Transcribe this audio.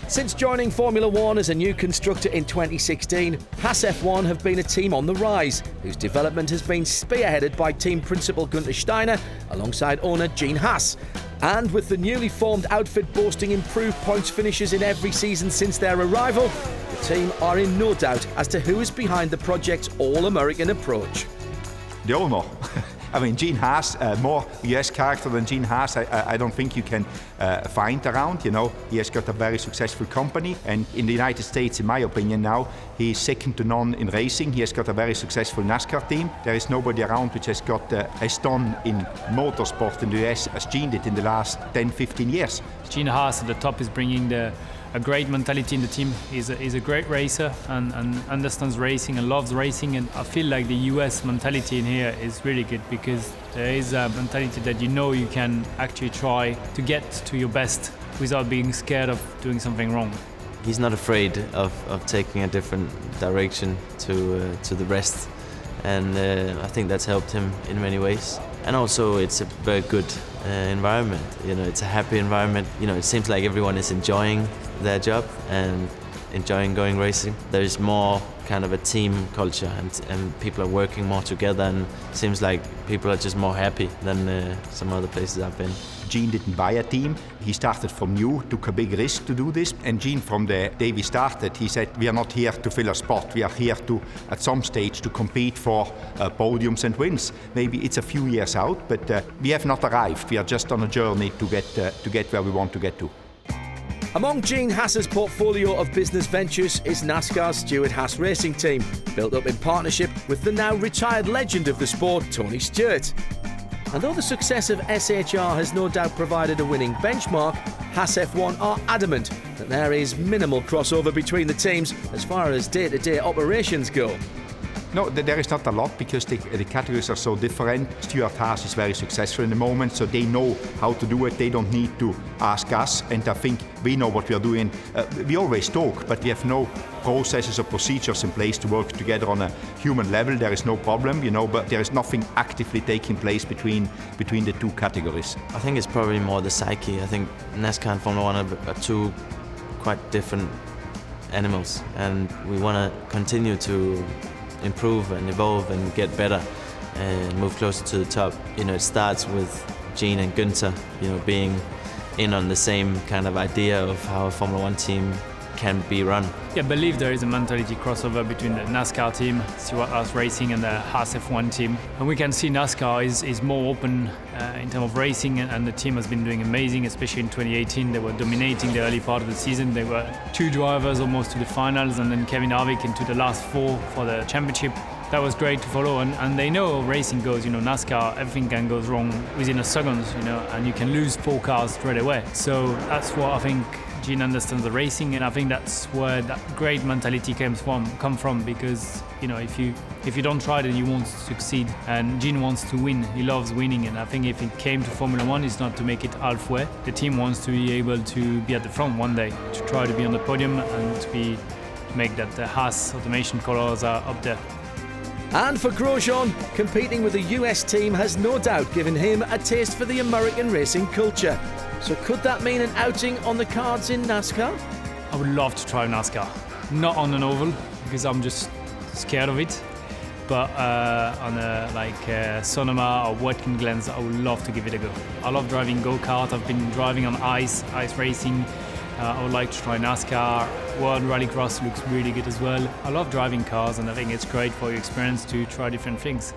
Since joining Formula One as a new constructor in 2016, Haas F1 have been a team on the rise, whose development has been spearheaded by team Principal Guenther Steiner alongside owner Gene Haas. And with the newly formed outfit boasting improved points finishes in every season since their arrival, the team are in no doubt as to who is behind the project's all-American approach. The owner. I mean, Gene Haas, more US character than Gene Haas, I don't think you can find around. You know, he has got a very successful company, and in the United States, in my opinion now, he's second to none in racing. He has got a very successful NASCAR team. There is nobody around which has got has done in motorsport in the US as Gene did in the last 10-15 years. Gene Haas at the top is bringing a great mentality in the team. He's a great racer and understands racing and loves racing, and I feel like the US mentality in here is really good because there is a mentality that you can actually try to get to your best without being scared of doing something wrong. He's not afraid of taking a different direction to the rest, and I think that's helped him in many ways. And also it's a very good environment. You know, it's a happy environment. You know, it seems like everyone is enjoying their job and enjoying going racing. There's more kind of a team culture, and people are working more together, and it seems like people are just more happy than some other places I've been. Gene didn't buy a team. He started from new, took a big risk to do this. And Gene, from the day we started, he said, we are not here to fill a spot. We are here to, at some stage, to compete for podiums and wins. Maybe it's a few years out, but we have not arrived. We are just on a journey to get where we want to get to. Among Gene Haas's portfolio of business ventures is NASCAR's Stewart-Haas Racing Team, built up in partnership with the now retired legend of the sport, Tony Stewart. And though the success of SHR has no doubt provided a winning benchmark, Haas F1 are adamant that there is minimal crossover between the teams as far as day-to-day operations go. No, there is not a lot because the categories are so different. Stewart-Haas is very successful in the moment, so they know how to do it. They don't need to ask us, and I think we know what we are doing. We always talk, but we have no processes or procedures in place to work together on a human level. There is no problem, you know, but there is nothing actively taking place between the two categories. I think it's probably more the psyche. I think NASCAR and Formula One are two quite different animals, and we want to continue to improve and evolve and get better and move closer to the top. You know, it starts with Gene and Guenther, you know, being in on the same kind of idea of how a Formula One team can be run. Yeah, I believe there is a mentality crossover between the NASCAR team, Stewart-Haas Racing, and the Haas F1 team. And we can see NASCAR is more open in terms of racing, and the team has been doing amazing, especially in 2018. They were dominating the early part of the season. They were two drivers almost to the finals, and then Kevin Harvick into the last four for the championship. That was great to follow, and they know how racing goes. You know, NASCAR, everything can go wrong within a second, you know, and you can lose 4 cars straight away. So that's what I think Gene understands the racing, and I think that's where that great mentality come from, because, you know, if you don't try, then you won't succeed. And Gene wants to win. He loves winning, and I think if it came to Formula One, it's not to make it halfway. The team wants to be able to be at the front one day, to try to be on the podium and to make that the Haas automation colours are up there. And for Grosjean, competing with a US team has no doubt given him a taste for the American racing culture. So could that mean an outing on the cards in NASCAR? I would love to try NASCAR. Not on an oval, because I'm just scared of it. But on Sonoma or Watkins Glen, I would love to give it a go. I love driving go-kart. I've been driving on ice racing. I would like to try NASCAR. World Rallycross looks really good as well. I love driving cars, and I think it's great for your experience to try different things.